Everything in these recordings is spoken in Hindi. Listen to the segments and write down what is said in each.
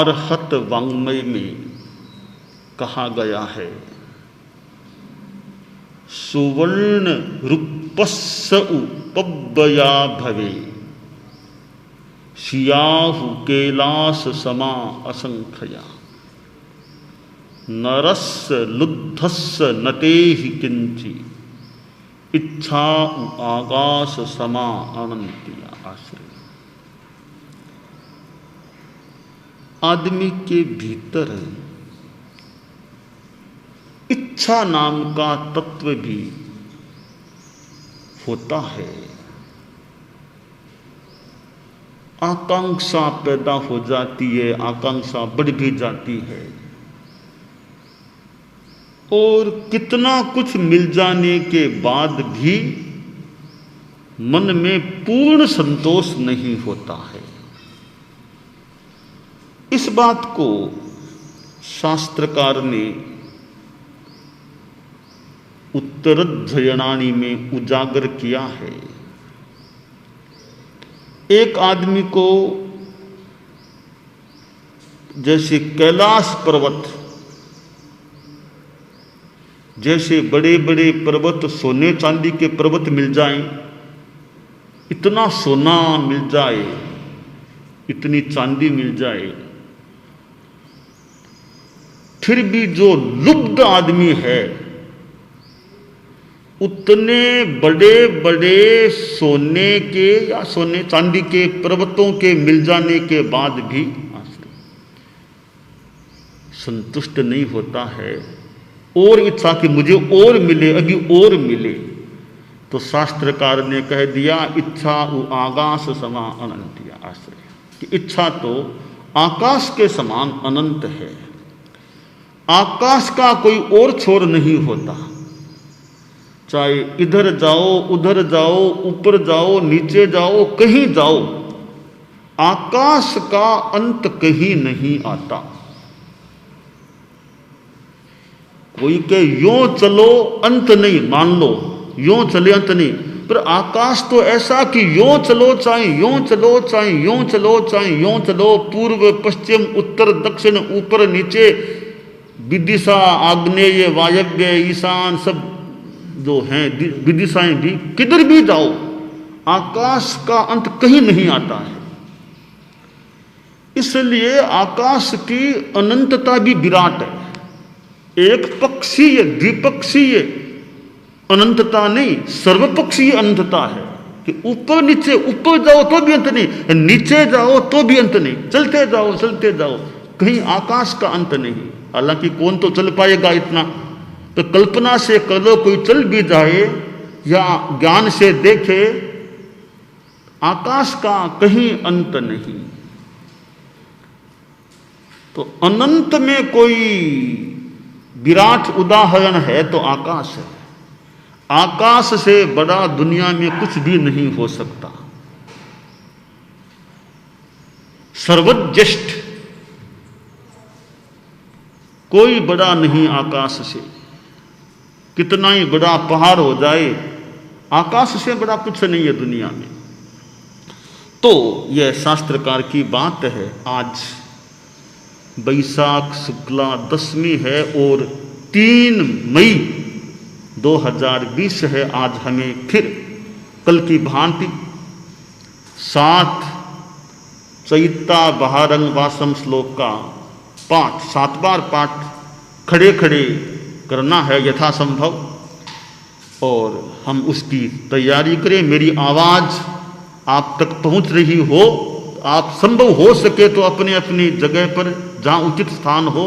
अर्हत वाङ्मय में कहा गया है, सुवर्ण रूपस्य उपव्यया भवे, सियाहु कैलास समा असंख्या, नरस्य लुब्धस्य नतेहि किंचि, इच्छा आकाश समा अनंतिया। आश्रय आदमी के भीतर इच्छा नाम का तत्व भी होता है। आकांक्षा पैदा हो जाती है, आकांक्षा बढ़ भी जाती है, और कितना कुछ मिल जाने के बाद भी मन में पूर्ण संतोष नहीं होता है। इस बात को शास्त्रकार ने उत्तरध्वयनानि में उजागर किया है। एक आदमी को जैसे कैलाश पर्वत, जैसे बड़े बड़े पर्वत, सोने चांदी के पर्वत मिल जाएं, इतना सोना मिल जाए, इतनी चांदी मिल जाए, फिर भी जो लुब्ध आदमी है, उतने बड़े बड़े सोने के या सोने चांदी के पर्वतों के मिल जाने के बाद भी संतुष्ट नहीं होता है, और इच्छा कि मुझे और मिले, अभी और मिले। तो शास्त्रकार ने कह दिया, इच्छा आकाश समान अनंत। आश्रय कि इच्छा तो आकाश के समान अनंत है। आकाश का कोई और छोर नहीं होता, चाहे इधर जाओ, उधर जाओ, ऊपर जाओ, नीचे जाओ, कहीं जाओ, आकाश का अंत कहीं नहीं आता। कोई के यों चलो अंत नहीं, मान लो यों चले अंत नहीं, पर आकाश तो ऐसा कि यों चलो चाहे यों चलो, चाहे यों चलो चाहे यों चलो, पूर्व पश्चिम उत्तर दक्षिण ऊपर नीचे, विदिशा आग्नेय वायव्य ईशान सब जो हैं विदिशाएं भी, किधर भी जाओ आकाश का अंत कहीं नहीं आता है। इसलिए आकाश की अनंतता भी विराट है। एक पक्षीय द्विपक्षीय अनंतता नहीं, सर्वपक्षीय अनंतता है कि ऊपर नीचे, ऊपर जाओ तो भी अंत नहीं, नीचे जाओ तो भी अंत नहीं, चलते जाओ, कहीं आकाश का अंत नहीं। हालांकि कौन तो चल पाएगा इतना, तो कल्पना से करो कोई चल भी जाए या ज्ञान से देखे, आकाश का कहीं अंत नहीं। तो अनंत में कोई विराट उदाहरण है तो आकाश है। आकाश से बड़ा दुनिया में कुछ भी नहीं हो सकता। सर्वज्येष्ठ कोई बड़ा नहीं आकाश से। कितना ही बड़ा पहाड़ हो जाए, आकाश से बड़ा कुछ नहीं है दुनिया में। तो यह शास्त्रकार की बात है। आज बैसाख शुक्ला दशमी है और 3 मई 2020 है। आज हमें फिर कल की भांति 7 चैता बहारंग वासम श्लोक का पाठ 7 बार पाठ खड़े खड़े करना है यथासंभव, और हम उसकी तैयारी करें। मेरी आवाज़ आप तक पहुंच रही हो, आप संभव हो सके तो अपने अपनी जगह पर जहाँ उचित स्थान हो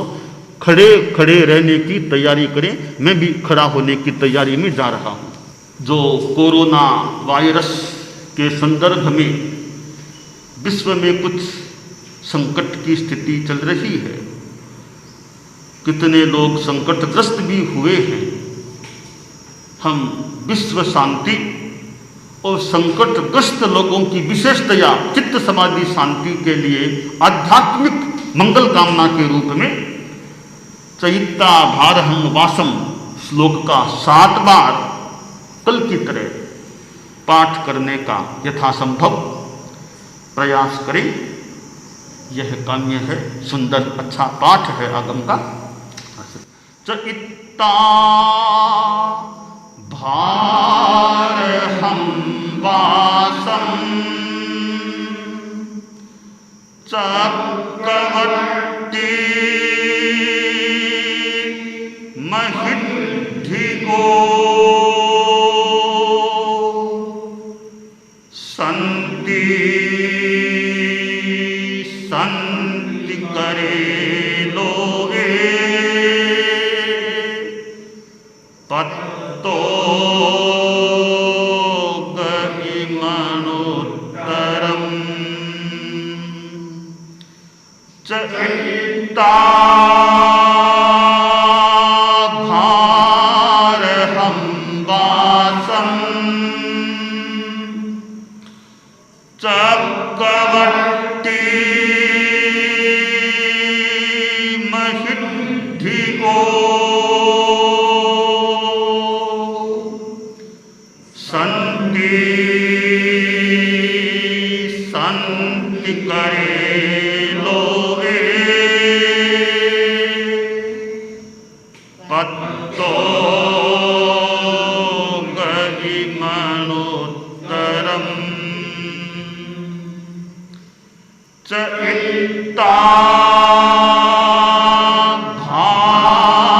खड़े खड़े रहने की तैयारी करें। मैं भी खड़ा होने की तैयारी में जा रहा हूँ। जो कोरोना वायरस के संदर्भ में विश्व में कुछ संकट की स्थिति चल रही है, कितने लोग संकटग्रस्त भी हुए हैं। हम विश्व शांति और संकटग्रस्त लोगों की विशेषतया चित्त समाधि शांति के लिए आध्यात्मिक मंगल कामना के रूप में चैत्ता भारहं वासम श्लोक का 7 बार कल की तरह पाठ करने का यथासंभव प्रयास करें। यह काम्य है, सुंदर अच्छा पाठ है आगम का। च इत्ता भारहं वासं चक्रवर्ती महिद्धिको संति संति करे लोगे पत्तो गहिमनुत्तरम् च इत्ता भारहं वासं चक्रवर्ती महिद्धिको संति संति करे लोगे पत्तो गहिमनुत्तरम् च इत्ता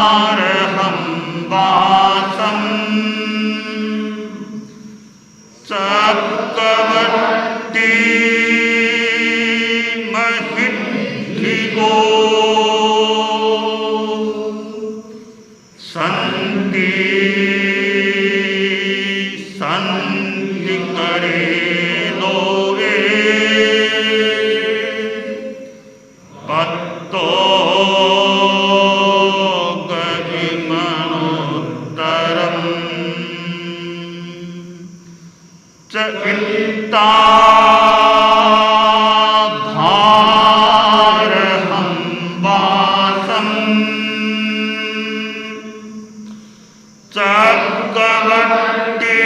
भारहं वासं चक्रवर्ती महिद्धिको संति संति करे लोगे पत्तो गहिमनुत्तरम् च इत्ता भारहं वासं चक्रवर्ती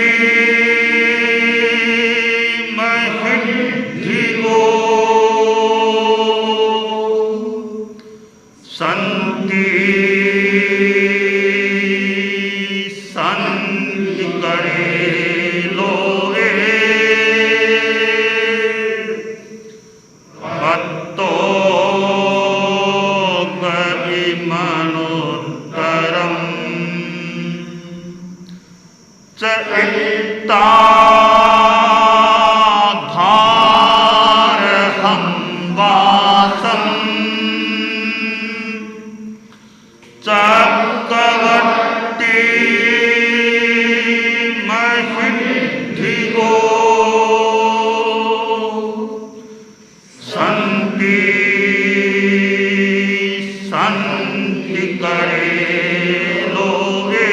महिद्धिको संति संति करे लोगे पत्तो गहिमनुत्तरम् च इत्ता भारहं वासं चक्रवर्ती महिद्धिको संति संति करे लोगे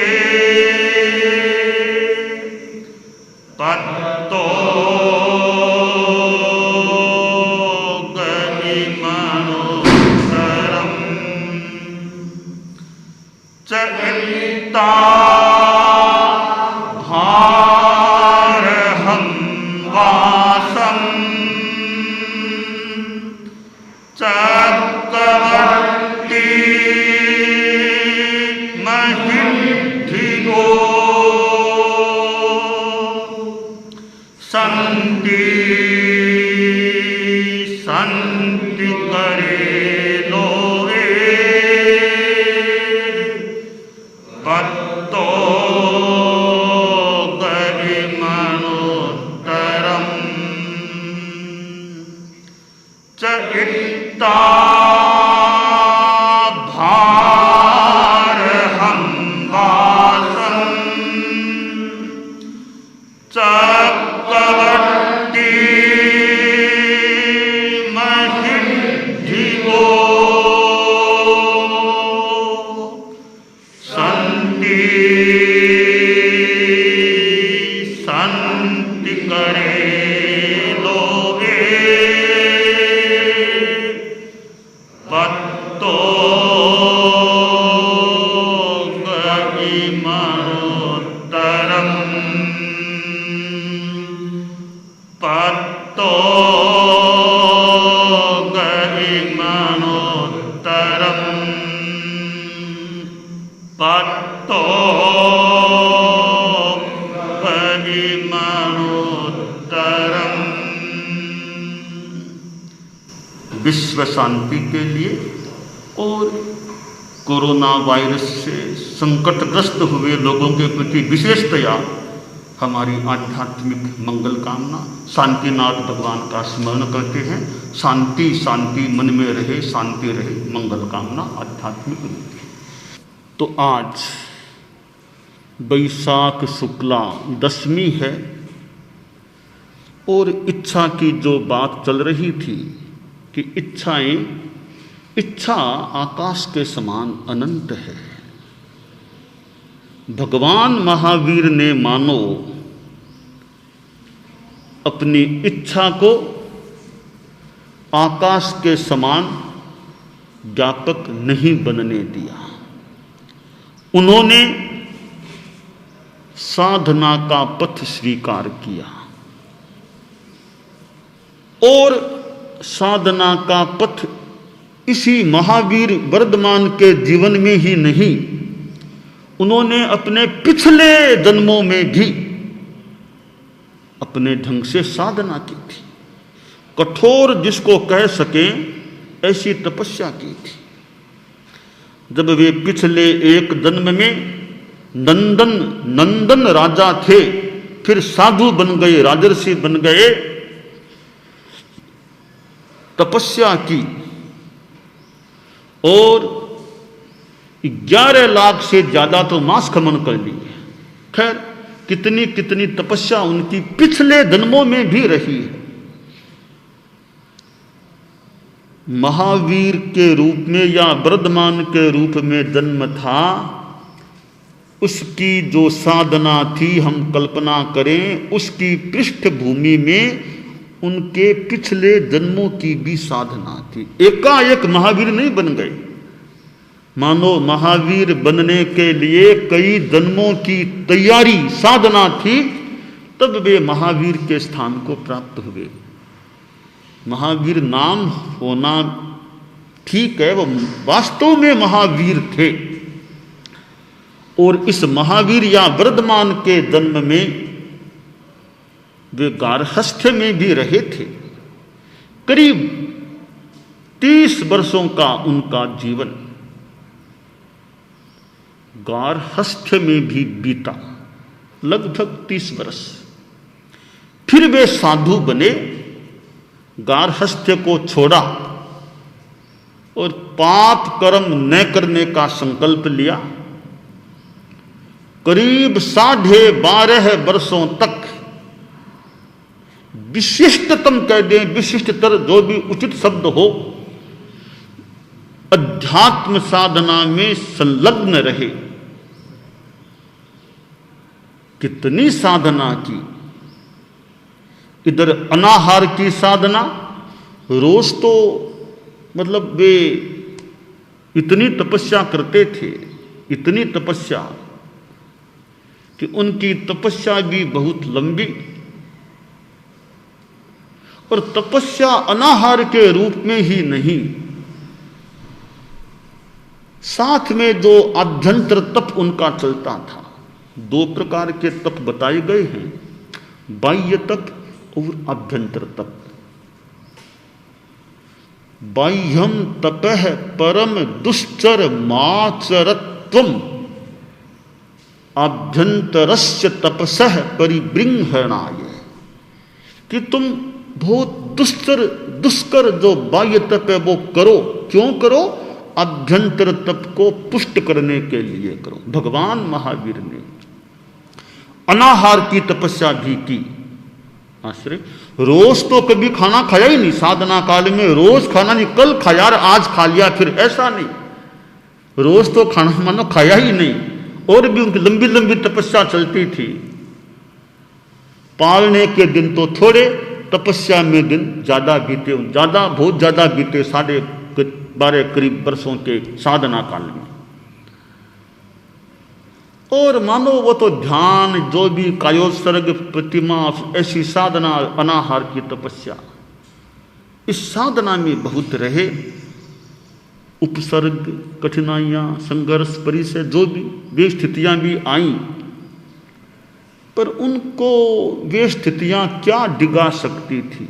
पत्तो गहिमनुत्तरम् च इत्ता भारहं वासं चक्रवर्ती महिद्धिको संति संति करे लोगे पत्तो गहिमनुत्तरम् च इत्ता भारहं वासं चक्रवर्ती महिद्धिको संति संति करे लोगे पत्तो गहिमनुत्तरम् पत्तो गहिमनुत्तरम् पत्तो परिमणोत्तरम। विश्व शांति के लिए और कोरोना वायरस से संकटग्रस्त हुए लोगों के प्रति विशेषतया हमारी आध्यात्मिक मंगल कामना, शांतिनाथ भगवान का स्मरण करते हैं। शांति शांति मन में रहे, शांति रहे, मंगल कामना आध्यात्मिक रूप। तो आज बैसाख शुक्ला दशमी है और इच्छा की जो बात चल रही थी कि इच्छा आकाश के समान अनंत है। भगवान महावीर ने मानो अपनी इच्छा को आकाश के समान व्यापक नहीं बनने दिया। उन्होंने साधना का पथ स्वीकार किया और साधना का पथ इसी महावीर वर्धमान के जीवन में ही नहीं, उन्होंने अपने पिछले जन्मों में भी अपने ढंग से साधना की थी। कठोर जिसको कह सकें ऐसी तपस्या की थी। जब वे पिछले एक जन्म में नंदन राजा थे, फिर साधु बन गए, राजर्षि बन गए, तपस्या की और 11 लाख से ज्यादा तो मांस खमन कर लिए। खैर कितनी कितनी तपस्या उनकी पिछले जन्मों में भी रही है। महावीर के रूप में या वर्धमान के रूप में जन्म था, उसकी जो साधना थी हम कल्पना करें, उसकी पृष्ठभूमि में उनके पिछले जन्मों की भी साधना थी। एकाएक महावीर नहीं बन गए। मानो महावीर बनने के लिए कई जन्मों की तैयारी साधना थी, तब वे महावीर के स्थान को प्राप्त हुए। महावीर नाम होना ठीक है, वो वास्तव में महावीर थे। और इस महावीर या वर्धमान के जन्म में वे गारहस्थ्य में भी रहे थे। करीब 30 वर्षों का उनका जीवन गारहस्थ्य में भी बीता, लगभग 30 वर्ष। फिर वे साधु बने, गारहस्थ्य को छोड़ा और पाप कर्म न करने का संकल्प लिया। करीब 12.5 वर्षों तक विशिष्टतम कह दें, विशिष्टतर जो भी उचित शब्द हो, अध्यात्म साधना में संलग्न रहे। कितनी साधना की, इधर अनाहार की साधना, रोज तो मतलब वे इतनी तपस्या करते थे, इतनी तपस्या कि उनकी तपस्या भी बहुत लंबी। और तपस्या अनाहार के रूप में ही नहीं, साथ में जो आभ्यंतर तप उनका चलता था। 2 प्रकार के तप बताए गए हैं, बाह्य तप और आभ्यंतर तप। बाह्यम तपः परम दुश्चर माचरत्वम, आभ्यंतरस्य तपसः परिबृंहणाय। कि तुम बहुत दुष्कर जो बाह्य तप है वो करो। क्यों करो? आभ्यंतर तप को पुष्ट करने के लिए करो। भगवान महावीर ने अनाहार की तपस्या भी की। आश्चर्य, रोज तो कभी खाना खाया ही नहीं। साधना काल में रोज खाना नहीं, कल खाया आज खा लिया, फिर ऐसा नहीं। रोज तो खाना मानो खाया ही नहीं। और भी उनकी लंबी लंबी तपस्या चलती थी। पालने के दिन तो थोड़े, तपस्या में दिन ज्यादा बीते, बहुत ज्यादा बीते, 12.5 करीब वर्षों के साधना काल में। और मानो वो तो ध्यान, जो भी कायोत्सर्ग, प्रतिमा, ऐसी साधना, अनाहार की तपस्या, इस साधना में बहुत रहे। उपसर्ग, कठिनाइयाँ, संघर्ष, परिचय, जो भी वे स्थितियाँ भी आईं, पर उनको वे स्थितियाँ क्या डिगा सकती थी?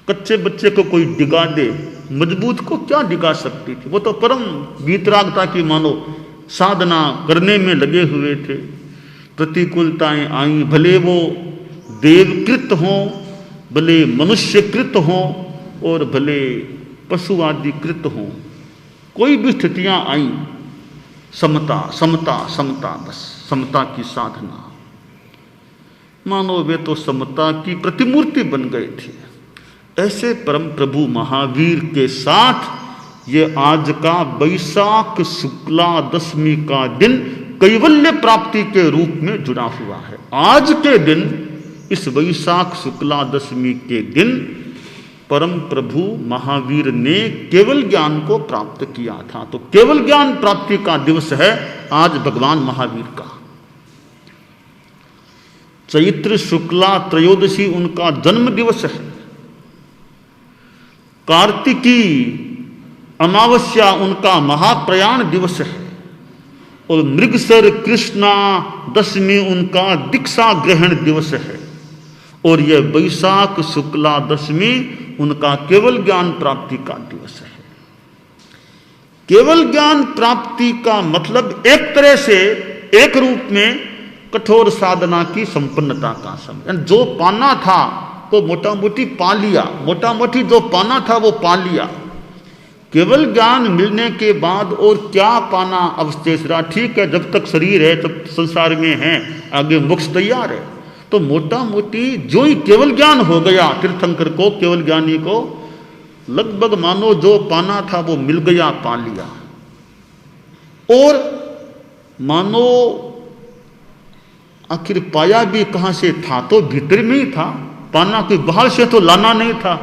कच्चे बच्चे को कोई डिगा दे, मजबूत को क्या डिगा सकती थी? वो तो परम वीतरागता की मानो साधना करने में लगे हुए थे। प्रतिकूलताएं आई, भले वो देवकृत हों, भले मनुष्यकृत हों और भले पशु आदि कृत हों, कोई भी स्थितियां आई, समता समता समता, बस समता की साधना। मानो वे तो समता की प्रतिमूर्ति बन गए थे। ऐसे परम प्रभु महावीर के साथ ये आज का वैशाख शुक्ला दशमी का दिन कैवल्य प्राप्ति के रूप में जुड़ा हुआ है। आज के दिन, इस वैशाख शुक्ला दशमी के दिन परम प्रभु महावीर ने केवल ज्ञान को प्राप्त किया था। तो केवल ज्ञान प्राप्ति का दिवस है आज भगवान महावीर का। चैत्र शुक्ला त्रयोदशी उनका जन्म दिवस है। कार्तिकी अमावस्या उनका महाप्रयाण दिवस है और मृगसर कृष्णा दशमी उनका दीक्षा ग्रहण दिवस है और यह वैशाख शुक्ला दशमी उनका केवल ज्ञान प्राप्ति का दिवस है। केवल ज्ञान प्राप्ति का मतलब एक तरह से, एक रूप में कठोर साधना की संपन्नता का समय। जो पाना था वो मोटा मोटी पा लिया, मोटा मोटी जो पाना था वो पा लिया। केवल ज्ञान मिलने के बाद और क्या पाना अवशेष रहा? ठीक है, जब तक शरीर है, जब संसार में है, आगे मोक्ष तैयार है। तो मोटा मोटी जो ही केवल ज्ञान हो गया तीर्थंकर को, केवल ज्ञानी को, लगभग मानो जो पाना था वो मिल गया, पा लिया। और मानो आखिर पाया भी कहां से था? तो भीतर में ही था। पाना कोई बाहर से तो लाना नहीं था,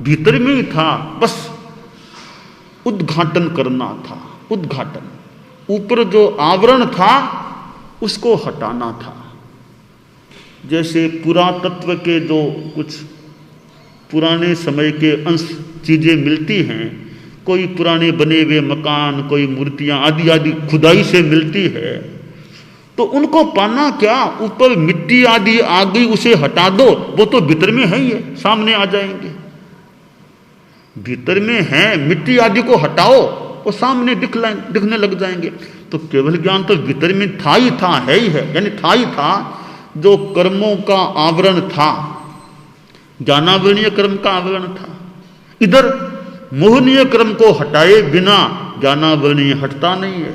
भीतर में ही था। बस उद्घाटन करना था, उद्घाटन। ऊपर जो आवरण था उसको हटाना था। जैसे पुरातत्व के जो कुछ पुराने समय के अंश चीजें मिलती हैं, कोई पुराने बने हुए मकान, कोई मूर्तियां आदि आदि खुदाई से मिलती है, तो उनको पाना क्या? ऊपर मिट्टी आदि आ गई, उसे हटा दो, वो तो भीतर में है ही है, सामने आ जाएंगे। भीतर में है, मिट्टी आदि को हटाओ, वो सामने दिखने लग जाएंगे। तो केवल ज्ञान तो भीतर में था ही था, है ही है, यानी था ही था। जो कर्मों का आवरण था, ज्ञानावरणीय कर्म का आवरण था। इधर मोहनीय कर्म को हटाए बिना ज्ञानावरणीय हटता नहीं है।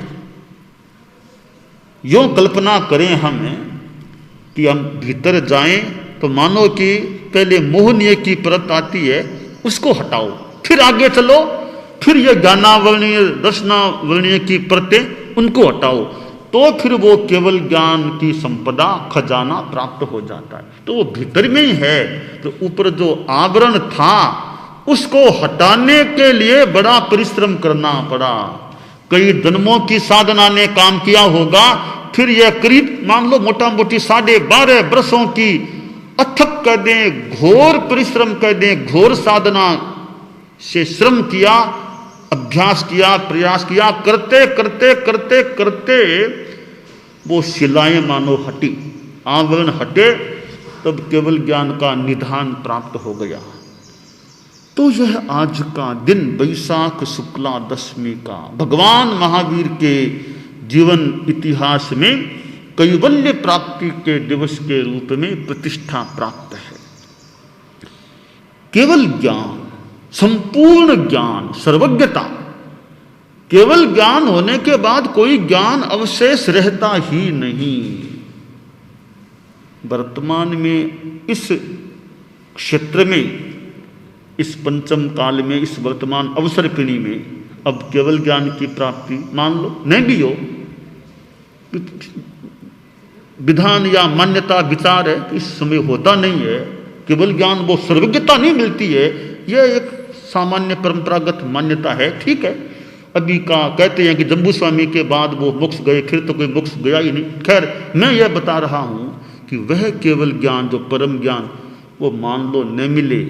यूं कल्पना करें हमें कि हम भीतर जाएं तो मानो कि पहले मोहनीय की परत आती है, उसको हटाओ, फिर आगे चलो, फिर ये ज्ञानावरणीय दर्शनावरणीय की परतें उनको हटाओ, तो फिर वो केवल ज्ञान की संपदा, खजाना प्राप्त हो जाता है। तो वो भीतर में ही है। तो ऊपर जो आवरण था उसको हटाने के लिए बड़ा परिश्रम करना पड़ा। कई जन्मों की साधना ने काम किया होगा। फिर यह करीब मान लो मोटा मोटी 12.5 वर्षों की अथक कह दें, घोर परिश्रम कह दें, घोर साधना से श्रम किया, अभ्यास किया, प्रयास किया, करते करते करते करते वो शिलाएं मानो हटी, आवरण हटे, तब केवल ज्ञान का निधान प्राप्त हो गया। तो यह आज का दिन वैशाख शुक्ला दशमी का भगवान महावीर के जीवन इतिहास में कैवल्य प्राप्ति के दिवस के रूप में प्रतिष्ठा प्राप्त है। केवल ज्ञान, संपूर्ण ज्ञान, सर्वज्ञता। केवल ज्ञान होने के बाद कोई ज्ञान अवशेष रहता ही नहीं। वर्तमान में इस क्षेत्र में, इस पंचम काल में, इस वर्तमान अवसर पीढ़ी में अब केवल ज्ञान की प्राप्ति मान लो नहीं भी हो, विधान या मान्यता विचार है, इस समय होता नहीं है। केवल ज्ञान वो सर्वज्ञता नहीं मिलती है, यह एक सामान्य परंपरागत मान्यता है। ठीक है, अभी का कहते हैं कि जम्बू स्वामी के बाद वो मोक्ष गए, फिर तो कोई मोक्ष गया ही नहीं। खैर, मैं यह बता रहा हूं कि वह केवल ज्ञान, जो परम ज्ञान, वो मान लो न मिले,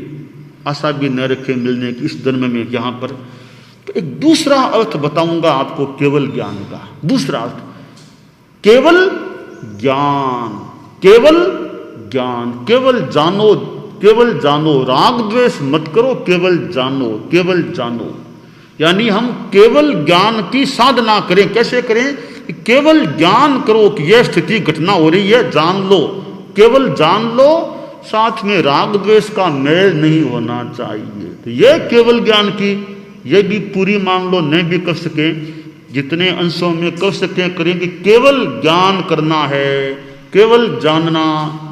आशा भी न रखे मिलने की इस जन्म में यहाँ पर, तो एक दूसरा अर्थ बताऊंगा आपको केवल ज्ञान का। दूसरा अर्थ, केवल ज्ञान, केवल ज्ञान, केवल जानो, केवल जानो, राग द्वेष मत करो, केवल जानो, केवल जानो। यानी हम केवल ज्ञान की साधना करें। कैसे करें? केवल ज्ञान करो कि यह स्थिति घटना हो रही है, जान लो, केवल जान लो, साथ में राग द्वेष का मेल नहीं होना चाहिए। तो यह केवल ज्ञान की, यह भी पूरी मान लो, नहीं भी कर सके, जितने अंशों में कर सके करें कि केवल ज्ञान करना है, केवल जानना।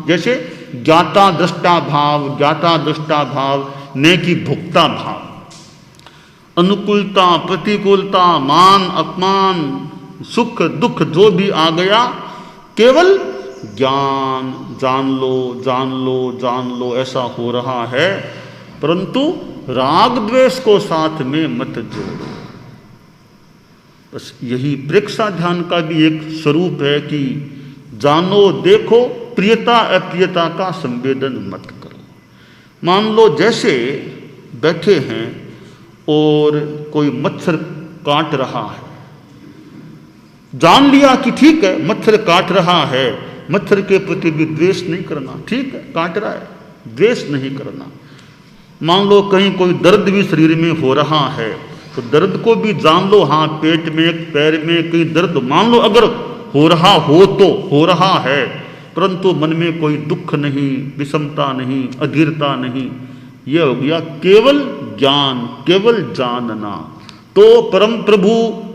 जैसे ज्ञाता दृष्टा भाव, ज्ञाता दृष्टा भाव, ने की भोक्ता भाव, अनुकूलता प्रतिकूलता, मान अपमान, सुख दुख जो भी आ गया, केवल ज्ञान, जान लो, जान लो, जान लो, ऐसा हो रहा है। परंतु राग द्वेष को साथ में मत जोड़ो। बस यही प्रेक्षा ध्यान का भी एक स्वरूप है कि जानो, देखो, प्रियता अप्रियता का संवेदन मत करो। मान लो जैसे बैठे हैं और कोई मच्छर काट रहा है, जान लिया कि ठीक है मच्छर काट रहा है, मच्छर के प्रति भी द्वेष नहीं करना, ठीक है काट रहा है, द्वेष नहीं करना। मान लो कहीं कोई दर्द भी शरीर में हो रहा है, तो दर्द को भी जान लो, हाँ पेट में, पैर में कहीं दर्द मान लो अगर हो रहा हो तो हो रहा है, परंतु मन में कोई दुख नहीं, विषमता नहीं, अधीरता नहीं। यह हो गया केवल ज्ञान, केवल जानना। तो परम प्रभु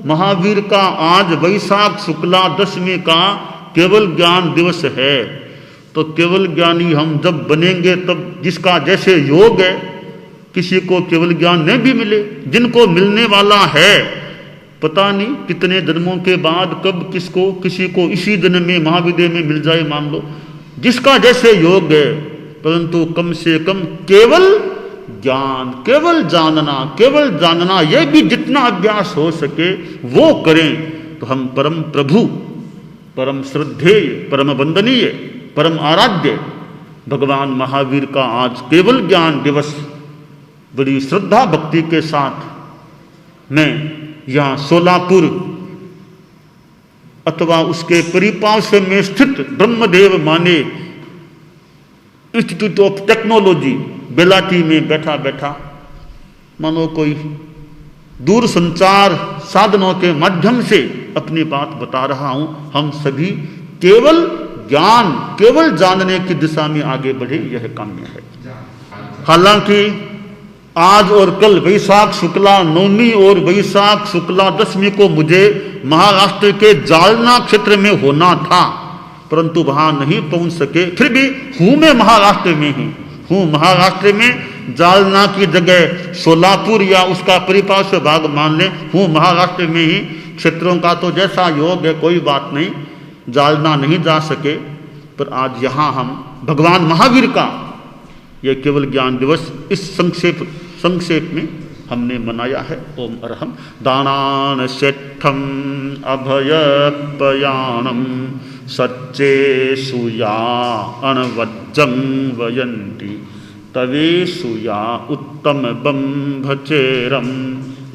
महावीर का आज वैशाख शुक्ला दशमी का केवल ज्ञान दिवस है। तो केवल ज्ञानी हम जब बनेंगे तब जिसका जैसे योग है, किसी को केवल ज्ञान नहीं भी मिले, जिनको मिलने वाला है पता नहीं कितने जन्मों के बाद कब किसको, किसी को इसी जन्म में महाविद्या में मिल जाए, मान लो जिसका जैसे योग है, परंतु कम से कम केवल ज्ञान, केवल जानना, केवल जानना, यह भी जितना अभ्यास हो सके वो करें। तो हम परम प्रभु, परम श्रद्धेय, परम वंदनीय, परम आराध्य भगवान महावीर का आज केवल ज्ञान दिवस बड़ी श्रद्धा भक्ति के साथ मैं यहाँ सोलापुर अथवा उसके परिपार्श्व में स्थित ब्रह्मदेव माने इंस्टीट्यूट ऑफ टेक्नोलॉजी बेलाटी में बैठा बैठा मानो कोई दूर संचार साधनों के माध्यम से अपनी बात बता रहा हूं। हम सभी केवल ज्ञान, केवल जानने की दिशा में आगे बढ़े, यह काम्य है। हालांकि आज और कल वैशाख शुक्ला नवमी और वैशाख शुक्ला दशमी को मुझे महाराष्ट्र के जालना क्षेत्र में होना था, परंतु वहां नहीं पहुंच सके। फिर भी हूं मैं महाराष्ट्र में ही हूं, महाराष्ट्र में जालना की जगह सोलापुर या उसका परिपार्श्व भाग मान लें, हूं महाराष्ट्र में ही। क्षेत्रों का तो जैसा योग है कोई बात नहीं, जालना नहीं जा सके, पर आज यहां हम भगवान महावीर का यह केवल ज्ञान दिवस इस संक्षेप में हमने मनाया है। ओम अरहम दानान सेठम अभयपयानम सच्चे सुया अणवज्जं वयंती तवे सुया उत्तम बंभचेरम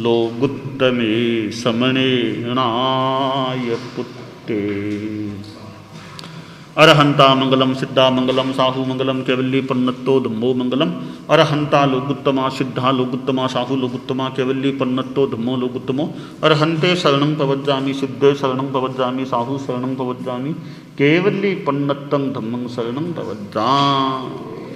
लोगुत्तमे समणेनाय पुत्ते। अरहंता मंगलम सिद्धा मंगलम साहु मंगलम कैवल्ली पन्नत्तो धम्मो मंगलम। अरहंता लोगुत्तमा सिद्धा लोगुत्तमा साहु लोगुत्तमा कैवल्ली पन्नत्तो धम्मो लोगुत्तमो। अरहंते शरणं प्रवज्जामि सिद्धे शरणं प्रवज्जामि साहु शरणं प्रवज्जामि कैवल्ली पन्नत्तं धम्मं शरणं प्रवज्जामि।